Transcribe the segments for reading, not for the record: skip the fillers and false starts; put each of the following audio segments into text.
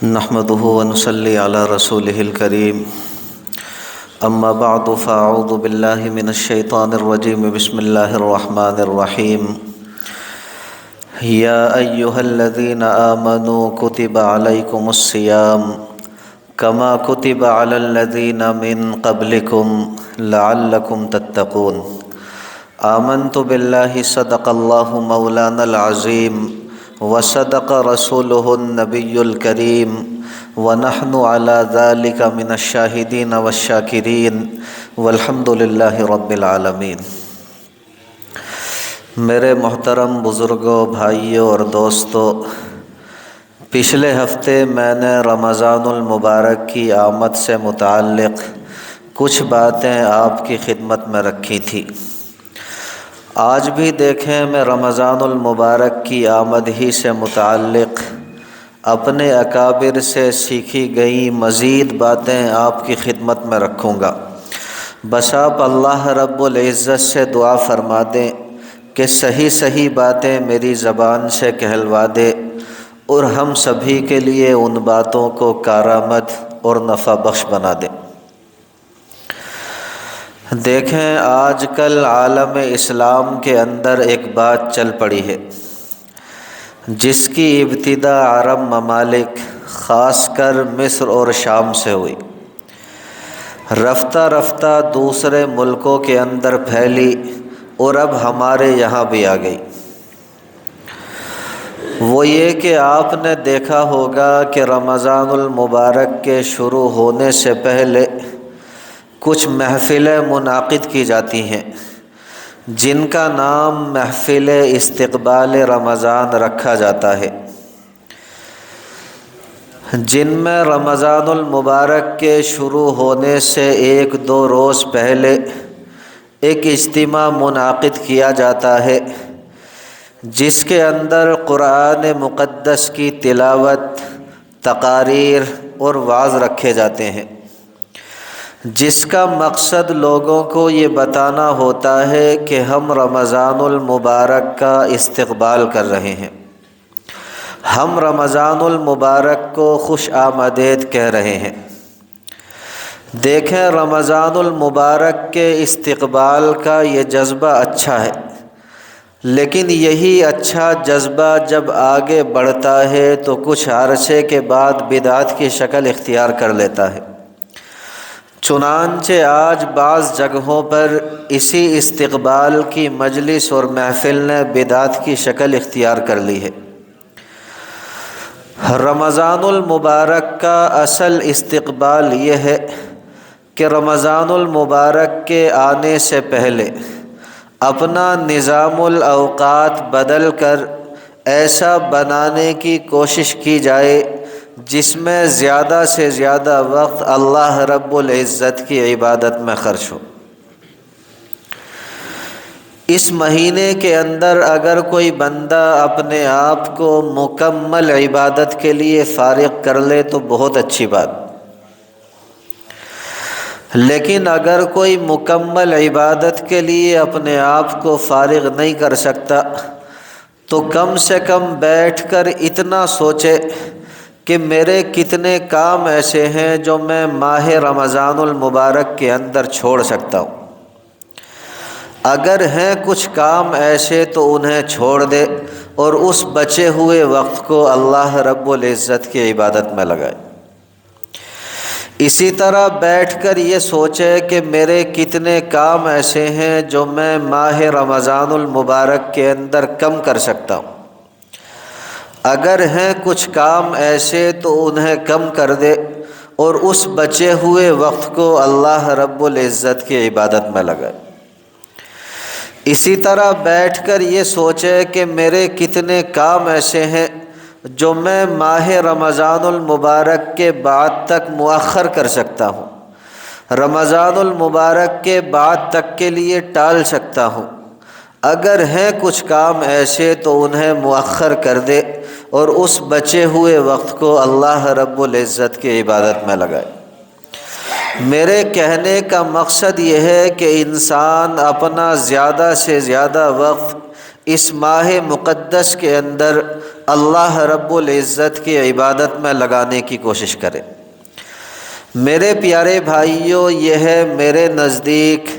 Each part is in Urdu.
نحمده ونصلي على رسوله الكريم اما بعد فاعوذ بالله من الشيطان الرجيم بسم الله الرحمن الرحيم يا ايها الذين آمنوا كتب عليكم الصيام كما كتب على الذين من قبلكم لعلكم تتقون آمنت بالله صدق الله مولانا العظيم وصدق رسوله النبي الكريم ونحن على ذلك من الشاهدين والشاكرين والحمد لله رب العالمين۔ میرے محترم بزرگوں، بھائیوں اور دوستوں، پچھلے ہفتے میں نے رمضان المبارک کی آمد سے متعلق کچھ باتیں آپ کی خدمت میں رکھی تھی۔ آج بھی دیکھیں میں رمضان المبارک کی آمد ہی سے متعلق اپنے اکابر سے سیکھی گئی مزید باتیں آپ کی خدمت میں رکھوں گا۔ بس آپ اللہ رب العزت سے دعا فرما دیں کہ صحیح باتیں میری زبان سے کہلوا دے اور ہم سبھی کے لیے ان باتوں کو کارآمد اور نفع بخش بنا دے۔ دیکھیں، آج کل عالم اسلام کے اندر ایک بات چل پڑی ہے جس کی ابتدا عرب ممالک خاص کر مصر اور شام سے ہوئی، رفتہ رفتہ دوسرے ملکوں کے اندر پھیلی اور اب ہمارے یہاں بھی آ گئی۔ وہ یہ کہ آپ نے دیکھا ہوگا کہ رمضان المبارک کے شروع ہونے سے پہلے کچھ محفلیں منعقد کی جاتی ہیں جن کا نام محفل استقبال رمضان رکھا جاتا ہے، جن میں رمضان المبارک کے شروع ہونے سے ایک دو روز پہلے ایک اجتماع منعقد کیا جاتا ہے جس کے اندر قرآن مقدس کی تلاوت، تقاریر اور وعظ رکھے جاتے ہیں، جس کا مقصد لوگوں کو یہ بتانا ہوتا ہے کہ ہم رمضان المبارک کا استقبال کر رہے ہیں، ہم رمضان المبارک کو خوش آمدید کہہ رہے ہیں۔ دیکھیں، رمضان المبارک کے استقبال کا یہ جذبہ اچھا ہے، لیکن یہی اچھا جذبہ جب آگے بڑھتا ہے تو کچھ عرصے کے بعد بدعت کی شکل اختیار کر لیتا ہے۔ چنانچہ آج بعض جگہوں پر اسی استقبال کی مجلس اور محفل نے بدعت کی شکل اختیار کر لی ہے۔ رمضان المبارک کا اصل استقبال یہ ہے کہ رمضان المبارک کے آنے سے پہلے اپنا نظام الاوقات بدل کر ایسا بنانے کی کوشش کی جائے جس میں زیادہ سے زیادہ وقت اللہ رب العزت کی عبادت میں خرچ ہو۔ اس مہینے کے اندر اگر کوئی بندہ اپنے آپ کو مکمل عبادت کے لیے فارغ کر لے تو بہت اچھی بات، لیکن اگر کوئی مکمل عبادت کے لیے اپنے آپ کو فارغ نہیں کر سکتا تو کم سے کم بیٹھ کر اتنا سوچے کہ میرے کتنے کام ایسے ہیں جو میں ماہ رمضان المبارک کے اندر چھوڑ سکتا ہوں۔ اگر ہیں کچھ کام ایسے تو انہیں چھوڑ دے اور اس بچے ہوئے وقت کو اللہ رب العزت کی عبادت میں لگائے۔ اسی طرح بیٹھ کر یہ سوچے کہ میرے کتنے کام ایسے ہیں جو میں ماہ رمضان المبارک کے اندر کم کر سکتا ہوں۔ اگر ہیں کچھ کام ایسے تو انہیں کم کر دے اور اس بچے ہوئے وقت کو اللہ رب العزت کی عبادت میں لگائے۔ اسی طرح بیٹھ کر یہ سوچے کہ میرے کتنے کام ایسے ہیں جو میں ماہ رمضان المبارک کے بعد تک مؤخر کر سکتا ہوں، رمضان المبارک کے بعد تک کے لیے ٹال سکتا ہوں۔ اگر ہیں کچھ کام ایسے تو انہیں مؤخر کر دے اور اس بچے ہوئے وقت کو اللہ رب العزت کی عبادت میں لگائے۔ میرے کہنے کا مقصد یہ ہے کہ انسان اپنا زیادہ سے زیادہ وقت اس ماہ مقدس کے اندر اللہ رب العزت کی عبادت میں لگانے کی کوشش کریں۔ میرے پیارے بھائیوں، یہ ہے میرے نزدیک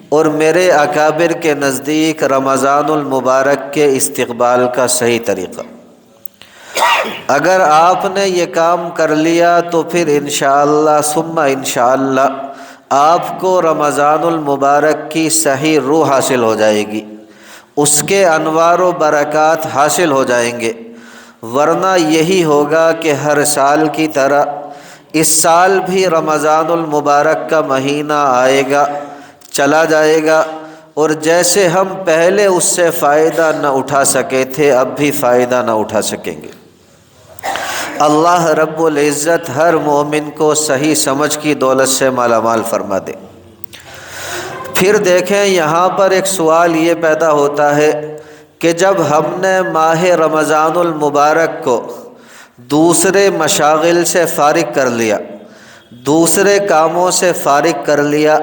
اور میرے اکابر کے نزدیک رمضان المبارک کے استقبال کا صحیح طریقہ۔ اگر آپ نے یہ کام کر لیا تو پھر انشاءاللہ ثم انشاءاللہ آپ کو رمضان المبارک کی صحیح روح حاصل ہو جائے گی، اس کے انوار و برکات حاصل ہو جائیں گے۔ ورنہ یہی ہوگا کہ ہر سال کی طرح اس سال بھی رمضان المبارک کا مہینہ آئے گا، چلا جائے گا، اور جیسے ہم پہلے اس سے فائدہ نہ اٹھا سکے تھے اب بھی فائدہ نہ اٹھا سکیں گے۔ اللہ رب العزت ہر مومن کو صحیح سمجھ کی دولت سے مالا مال فرما دے۔ پھر دیکھیں یہاں پر ایک سوال یہ پیدا ہوتا ہے کہ جب ہم نے ماہ رمضان المبارک کو دوسرے مشاغل سے فارغ کر لیا، دوسرے کاموں سے فارغ کر لیا،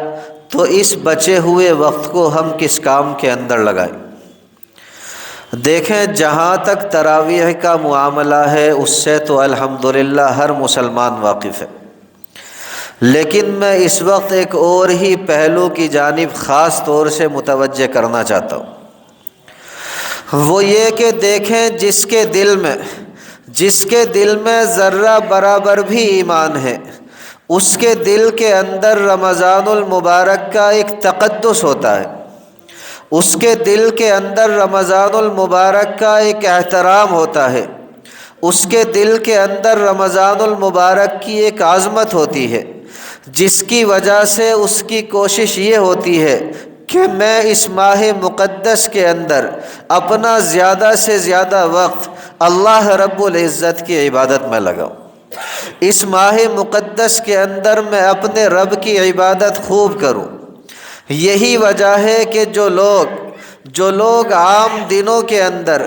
تو اس بچے ہوئے وقت کو ہم کس کام کے اندر لگائیں؟ دیکھیں جہاں تک تراویح کا معاملہ ہے اس سے تو الحمدللہ ہر مسلمان واقف ہے، لیکن میں اس وقت ایک اور ہی پہلو کی جانب خاص طور سے متوجہ کرنا چاہتا ہوں۔ وہ یہ کہ دیکھیں جس کے دل میں ذرہ برابر بھی ایمان ہے، اس کے دل کے اندر رمضان المبارک کا ایک تقدس ہوتا ہے، اس کے دل کے اندر رمضان المبارک کا ایک احترام ہوتا ہے، اس کے دل کے اندر رمضان المبارک کی ایک عظمت ہوتی ہے، جس کی وجہ سے اس کی کوشش یہ ہوتی ہے کہ میں اس ماہ مقدس کے اندر اپنا زیادہ سے زیادہ وقت اللہ رب العزت کی عبادت میں لگاؤں۔ اس ماہ مقدس کے اندر میں اپنے رب کی عبادت خوب کروں۔ یہی وجہ ہے کہ جو لوگ عام دنوں کے اندر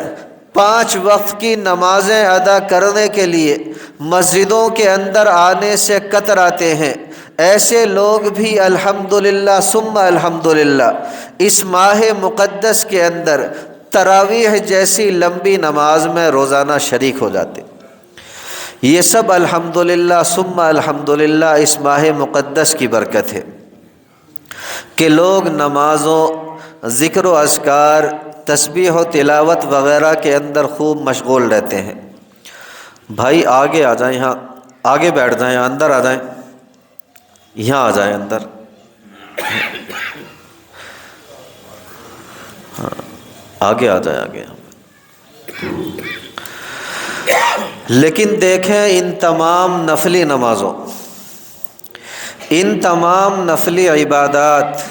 5 وقت کی نمازیں ادا کرنے کے لیے مسجدوں کے اندر آنے سے کتراتے ہیں، ایسے لوگ بھی الحمدللہ ثم الحمدللہ اس ماہ مقدس کے اندر تراویح جیسی لمبی نماز میں روزانہ شریک ہو جاتے۔ یہ سب الحمدللہ ثم الحمدللہ اس ماہ مقدس کی برکت ہے کہ لوگ نمازوں، ذکر و اذکار، تسبیح و تلاوت وغیرہ کے اندر خوب مشغول رہتے ہیں۔ بھائی آگے آ جائیں، یہاں آگے بیٹھ جائیں، اندر آ جائیں، یہاں آ جائیں اندر۔ آگے آ جائیں آگے۔ لیکن دیکھیں ان تمام نفلی نمازوں، ان تمام نفلی عبادات،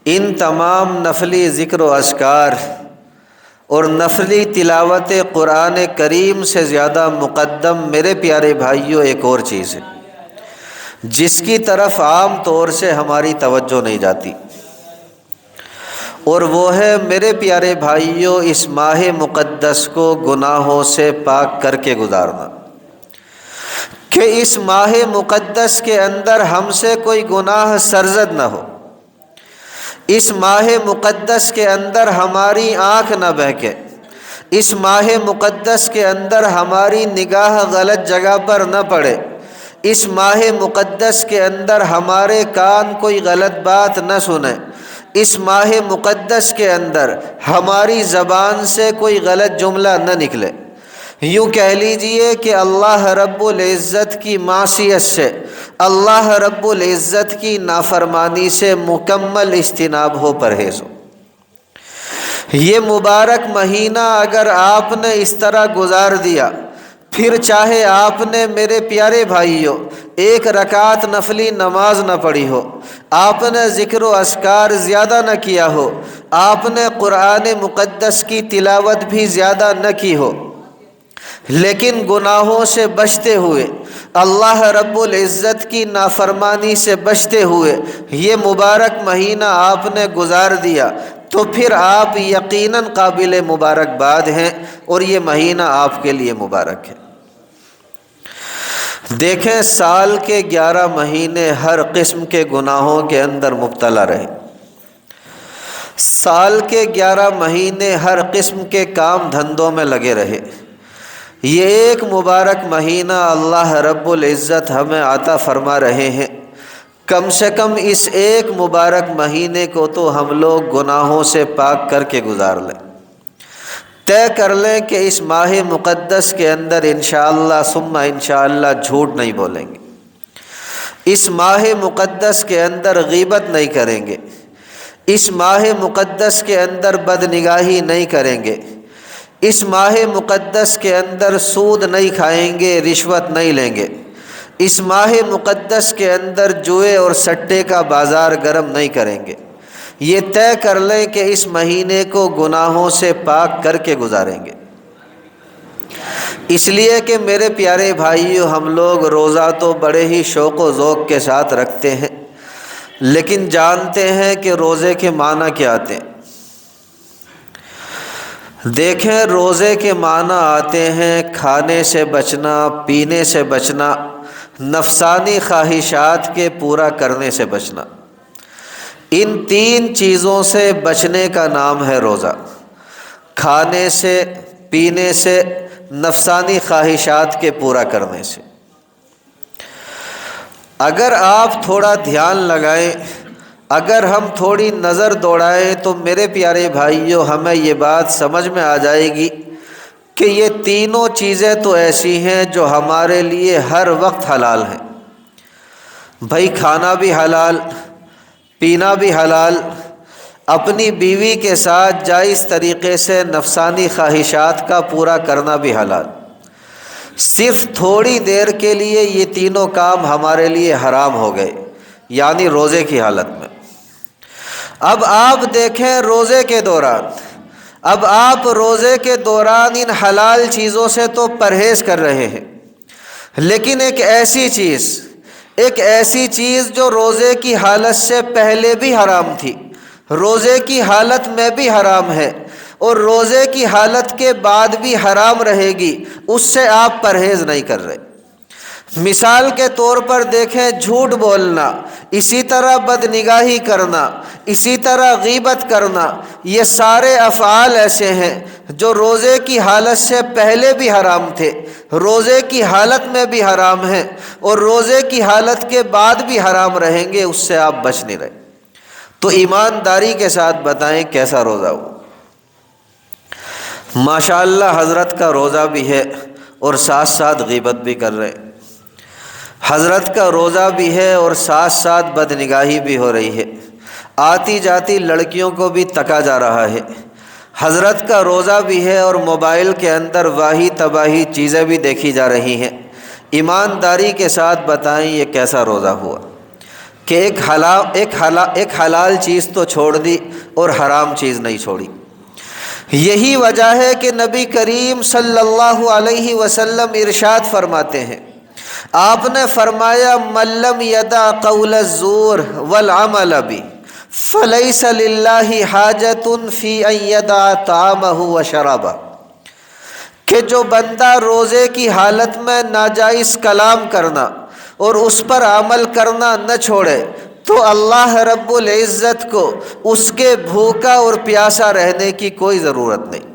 ان تمام نفلی ذکر و اذکار اور نفلی تلاوت قرآن کریم سے زیادہ مقدم میرے پیارے بھائیوں ایک اور چیز ہے جس کی طرف عام طور سے ہماری توجہ نہیں جاتی، اور وہ ہے میرے پیارے بھائیوں اس ماہ مقدس کو گناہوں سے پاک کر کے گزارنا، کہ اس ماہ مقدس کے اندر ہم سے کوئی گناہ سرزد نہ ہو، اس ماہ مقدس کے اندر ہماری آنکھ نہ بہکے، اس ماہ مقدس کے اندر ہماری نگاہ غلط جگہ پر نہ پڑے، اس ماہ مقدس کے اندر ہمارے کان کوئی غلط بات نہ سنے، اس ماہ مقدس کے اندر ہماری زبان سے کوئی غلط جملہ نہ نکلے۔ یوں کہہ لیجئے کہ اللہ رب العزت کی معصیت سے، اللہ رب العزت کی نافرمانی سے مکمل اجتناب ہو، پرہیز ہو۔ یہ مبارک مہینہ اگر آپ نے اس طرح گزار دیا، پھر چاہے آپ نے میرے پیارے بھائیوں 1 رکعت نفلی نماز نہ پڑھی ہو، آپ نے ذکر و اذکار زیادہ نہ کیا ہو، آپ نے قرآن مقدس کی تلاوت بھی زیادہ نہ کی ہو، لیکن گناہوں سے بچتے ہوئے، اللہ رب العزت کی نافرمانی سے بچتے ہوئے یہ مبارک مہینہ آپ نے گزار دیا، تو پھر آپ یقیناً قابل مبارکباد ہیں اور یہ مہینہ آپ کے لیے مبارک ہے۔ دیکھیں سال کے 11 مہینے ہر قسم کے گناہوں کے اندر مبتلا رہے، سال کے 11 مہینے ہر قسم کے کام دھندوں میں لگے رہے، یہ ایک مبارک مہینہ اللہ رب العزت ہمیں عطا فرما رہے ہیں، کم سے کم اس ایک مبارک مہینے کو تو ہم لوگ گناہوں سے پاک کر کے گزار لیں۔ طے کر لیں کہ اس ماہ مقدس کے اندر انشاءاللہ ثم انشاءاللہ جھوٹ نہیں بولیں گے، اس ماہ مقدس کے اندر غیبت نہیں کریں گے، اس ماہ مقدس کے اندر بدنگاہی نہیں کریں گے، اس ماہ مقدس کے اندر سود نہیں کھائیں گے، رشوت نہیں لیں گے، اس ماہ مقدس کے اندر جوئے اور سٹے کا بازار گرم نہیں کریں گے۔ یہ طے کر لیں کہ اس مہینے کو گناہوں سے پاک کر کے گزاریں گے۔ اس لیے کہ میرے پیارے بھائیو، ہم لوگ روزہ تو بڑے ہی شوق و ذوق کے ساتھ رکھتے ہیں، لیکن جانتے ہیں کہ روزے کے معنی کیا آتے ہیں۔ دیکھیں، روزے کے معنی آتے ہیں کھانے سے بچنا، پینے سے بچنا، نفسانی خواہشات کے پورا کرنے سے بچنا۔ ان تین چیزوں سے بچنے کا نام ہے روزہ، کھانے سے، پینے سے، نفسانی خواہشات کے پورا کرنے سے۔ اگر آپ تھوڑا دھیان لگائیں، اگر ہم تھوڑی نظر دوڑائیں تو میرے پیارے بھائیوں، ہمیں یہ بات سمجھ میں آ جائے گی کہ یہ تینوں چیزیں تو ایسی ہیں جو ہمارے لیے ہر وقت حلال ہیں۔ بھائی، کھانا بھی حلال، پینا بھی حلال، اپنی بیوی کے ساتھ جائز طریقے سے نفسانی خواہشات کا پورا کرنا بھی حلال۔ صرف تھوڑی دیر کے لیے یہ تینوں کام ہمارے لیے حرام ہو گئے، یعنی روزے کی حالت میں۔ اب آپ دیکھیں، روزے کے دوران ان حلال چیزوں سے تو پرہیز کر رہے ہیں، لیکن ایک ایسی چیز جو روزے کی حالت سے پہلے بھی حرام تھی، روزے کی حالت میں بھی حرام ہے اور روزے کی حالت کے بعد بھی حرام رہے گی، اس سے آپ پرہیز نہیں کر رہے۔ مثال کے طور پر دیکھیں، جھوٹ بولنا، اسی طرح بدنگاہی کرنا، اسی طرح غیبت کرنا، یہ سارے افعال ایسے ہیں جو روزے کی حالت سے پہلے بھی حرام تھے، روزے کی حالت میں بھی حرام ہیں اور روزے کی حالت کے بعد بھی حرام رہیں گے، اس سے آپ بچ نہیں رہے۔ تو ایمانداری کے ساتھ بتائیں کیسا روزہ ہو؟ ماشاءاللہ حضرت کا روزہ بھی ہے اور ساتھ ساتھ غیبت بھی کر رہے ہیں، حضرت کا روزہ بھی ہے اور ساتھ ساتھ بدنگاہی بھی ہو رہی ہے، آتی جاتی لڑکیوں کو بھی تکا جا رہا ہے۔ حضرت کا روزہ بھی ہے اور موبائل کے اندر واہی تباہی چیزیں بھی دیکھی جا رہی ہیں۔ ایمانداری کے ساتھ بتائیں یہ کیسا روزہ ہوا کہ ایک حلال چیز تو چھوڑ دی اور حرام چیز نہیں چھوڑی۔ یہی وجہ ہے کہ نبی کریم صلی اللہ علیہ وسلم ارشاد فرماتے ہیں، آپ نے فرمایا، من لم یدع قول الزور والعمل به فلیس للہ حاجۃ فی ان یدع طعامہ وشرابہ، کہ جو بندہ روزے کی حالت میں ناجائز کلام کرنا اور اس پر عمل کرنا نہ چھوڑے تو اللہ رب العزت کو اس کے بھوکا اور پیاسا رہنے کی کوئی ضرورت نہیں،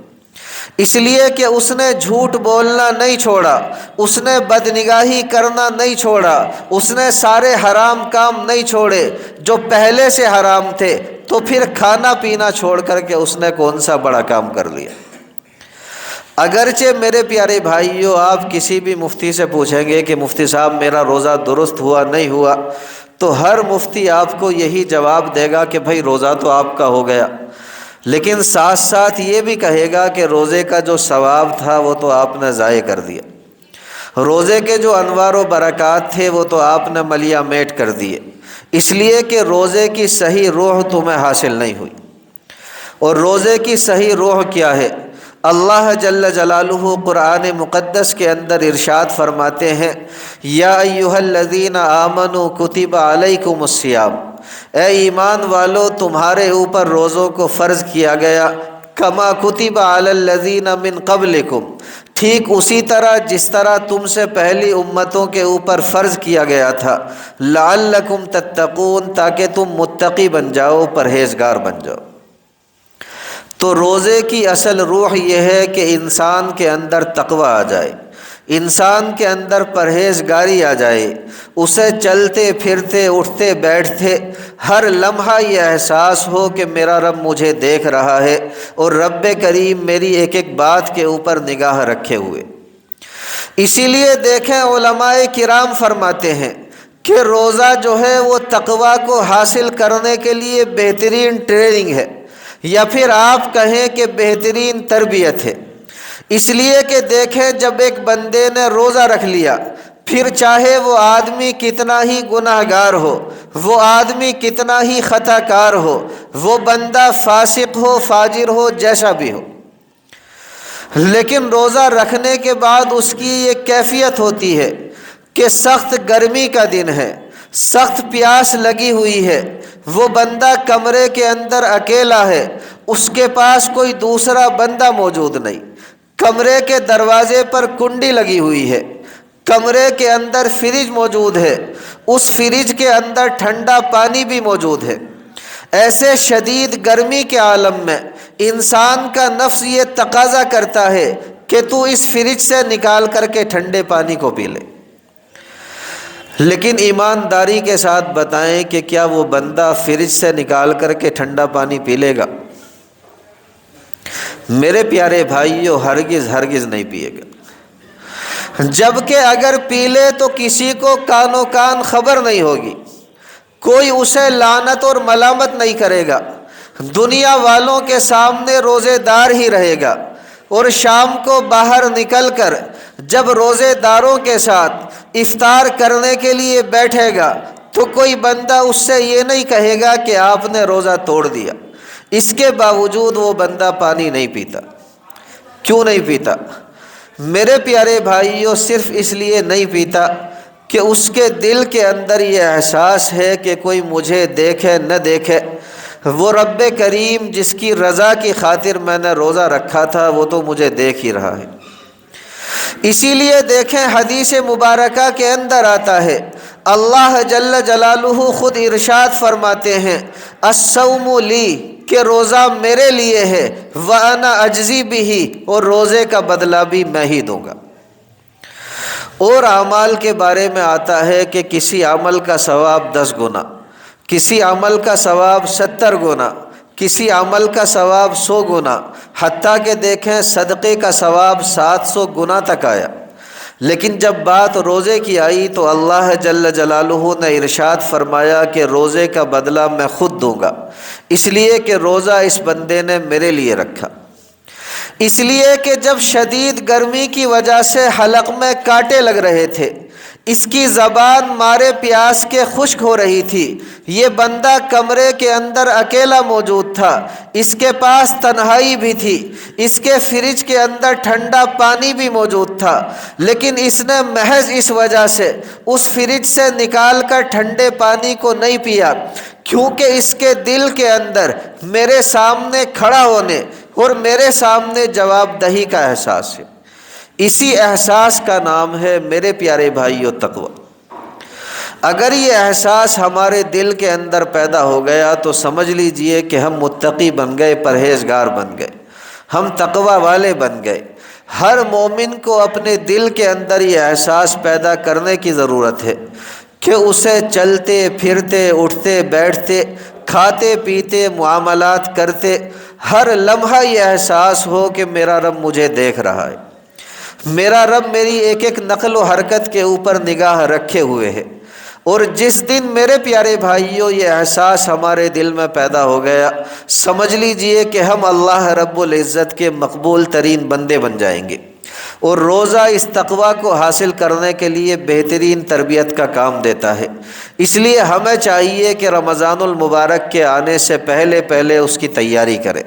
اس لیے کہ اس نے جھوٹ بولنا نہیں چھوڑا، اس نے بدنگاہی کرنا نہیں چھوڑا، اس نے سارے حرام کام نہیں چھوڑے جو پہلے سے حرام تھے، تو پھر کھانا پینا چھوڑ کر کے اس نے کون سا بڑا کام کر لیا۔ اگرچہ میرے پیارے بھائیو، آپ کسی بھی مفتی سے پوچھیں گے کہ مفتی صاحب میرا روزہ درست ہوا نہیں ہوا، تو ہر مفتی آپ کو یہی جواب دے گا کہ بھائی روزہ تو آپ کا ہو گیا، لیکن ساتھ ساتھ یہ بھی کہے گا کہ روزے کا جو ثواب تھا وہ تو آپ نے ضائع کر دیا، روزے کے جو انوار و برکات تھے وہ تو آپ نے ملیا میٹ کر دیے، اس لیے کہ روزے کی صحیح روح تمہیں حاصل نہیں ہوئی۔ اور روزے کی صحیح روح کیا ہے؟ اللہ جل جلالہ قرآن مقدس کے اندر ارشاد فرماتے ہیں، یا ایھا الذین آمنوا کتب علیکم الصیام، اے ایمان والو تمہارے اوپر روزوں کو فرض کیا گیا، کما کتب علی الذین من قبلکم، ٹھیک اسی طرح جس طرح تم سے پہلی امتوں کے اوپر فرض کیا گیا تھا، لعلکم تتقون، تاکہ تم متقی بن جاؤ، پرہیزگار بن جاؤ۔ تو روزے کی اصل روح یہ ہے کہ انسان کے اندر تقوی آ جائے، انسان کے اندر پرہیزگاری آ جائے، اسے چلتے پھرتے اٹھتے بیٹھتے ہر لمحہ یہ احساس ہو کہ میرا رب مجھے دیکھ رہا ہے اور رب کریم میری ایک ایک بات کے اوپر نگاہ رکھے ہوئے۔ اسی لیے دیکھیں علماء کرام فرماتے ہیں کہ روزہ جو ہے وہ تقوی کو حاصل کرنے کے لیے بہترین ٹریننگ ہے، یا پھر آپ کہیں کہ بہترین تربیت ہے۔ اس لیے کہ دیکھیں جب ایک بندے نے روزہ رکھ لیا، پھر چاہے وہ آدمی کتنا ہی گناہ گار ہو، وہ آدمی کتنا ہی خطا کار ہو، وہ بندہ فاسق ہو فاجر ہو جیسا بھی ہو، لیکن روزہ رکھنے کے بعد اس کی یہ کیفیت ہوتی ہے کہ سخت گرمی کا دن ہے، سخت پیاس لگی ہوئی ہے، وہ بندہ کمرے کے اندر اکیلا ہے، اس کے پاس کوئی دوسرا بندہ موجود نہیں، کمرے کے دروازے پر کنڈی لگی ہوئی ہے، کمرے کے اندر فریج موجود ہے، اس فریج کے اندر ٹھنڈا پانی بھی موجود ہے۔ ایسے شدید گرمی کے عالم میں انسان کا نفس یہ تقاضا کرتا ہے کہ تو اس فریج سے نکال کر کے ٹھنڈے پانی کو پی لے، لیکن ایمانداری کے ساتھ بتائیں کہ کیا وہ بندہ فریج سے نکال کر کے ٹھنڈا پانی پی لے گا؟ میرے پیارے بھائیو، ہرگز ہرگز نہیں پیے گا، جبکہ اگر پی لے تو کسی کو کان و کان خبر نہیں ہوگی، کوئی اسے لعنت اور ملامت نہیں کرے گا، دنیا والوں کے سامنے روزے دار ہی رہے گا، اور شام کو باہر نکل کر جب روزے داروں کے ساتھ افطار کرنے کے لیے بیٹھے گا تو کوئی بندہ اس سے یہ نہیں کہے گا کہ آپ نے روزہ توڑ دیا۔ اس کے باوجود وہ بندہ پانی نہیں پیتا۔ کیوں نہیں پیتا؟ میرے پیارے بھائیوں، صرف اس لیے نہیں پیتا کہ اس کے دل کے اندر یہ احساس ہے کہ کوئی مجھے دیکھے نہ دیکھے، وہ رب کریم جس کی رضا کی خاطر میں نے روزہ رکھا تھا وہ تو مجھے دیکھ ہی رہا ہے۔ اسی لیے دیکھیں حدیث مبارکہ کے اندر آتا ہے، اللہ جل جلالہ خود ارشاد فرماتے ہیں، الصوم لی، کہ روزہ میرے لیے ہے، وَأَنَا أَجْزِي بِهِ، اور روزے کا بدلہ بھی میں ہی دوں گا۔ اور اعمال کے بارے میں آتا ہے کہ کسی عمل کا ثواب 10 گنا، کسی عمل کا ثواب 70 گنا، کسی عمل کا ثواب 100 گنا، حتیٰ کہ دیکھیں صدقے کا ثواب 700 گنا تک آیا۔ لیکن جب بات روزے کی آئی تو اللہ جل جلالہ نے ارشاد فرمایا کہ روزے کا بدلہ میں خود دوں گا، اس لیے کہ روزہ اس بندے نے میرے لیے رکھا۔ اس لیے کہ جب شدید گرمی کی وجہ سے حلق میں کانٹے لگ رہے تھے، اس کی زبان مارے پیاس کے خشک ہو رہی تھی، یہ بندہ کمرے کے اندر اکیلا موجود تھا، اس کے پاس تنہائی بھی تھی، اس کے فریج کے اندر ٹھنڈا پانی بھی موجود تھا، لیکن اس نے محض اس وجہ سے اس فریج سے نکال کر ٹھنڈے پانی کو نہیں پیا کیونکہ اس کے دل کے اندر میرے سامنے کھڑا ہونے اور میرے سامنے جواب دہی کا احساس ہے۔ اسی احساس کا نام ہے میرے پیارے بھائیو تقوی۔ اگر یہ احساس ہمارے دل کے اندر پیدا ہو گیا تو سمجھ لیجئے کہ ہم متقی بن گئے، پرہیزگار بن گئے، ہم تقوی والے بن گئے۔ ہر مومن کو اپنے دل کے اندر یہ احساس پیدا کرنے کی ضرورت ہے کہ اسے چلتے پھرتے اٹھتے بیٹھتے کھاتے پیتے معاملات کرتے ہر لمحہ یہ احساس ہو کہ میرا رب مجھے دیکھ رہا ہے، میرا رب میری ایک ایک نقل و حرکت کے اوپر نگاہ رکھے ہوئے ہے۔ اور جس دن میرے پیارے بھائیوں یہ احساس ہمارے دل میں پیدا ہو گیا، سمجھ لیجئے کہ ہم اللہ رب العزت کے مقبول ترین بندے بن جائیں گے۔ اور روزہ اس تقوی کو حاصل کرنے کے لیے بہترین تربیت کا کام دیتا ہے۔ اس لیے ہمیں چاہیے کہ رمضان المبارک کے آنے سے پہلے پہلے اس کی تیاری کریں۔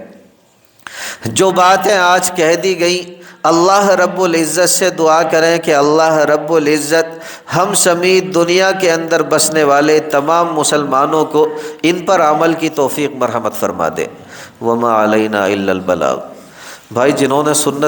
جو باتیں آج کہہ دی گئیں، اللہ رب العزت سے دعا کریں کہ اللہ رب العزت ہم سمیت دنیا کے اندر بسنے والے تمام مسلمانوں کو ان پر عمل کی توفیق مرحمت فرما دے۔ وما علینا الا البلاغ۔ بھائی جنہوں نے سنت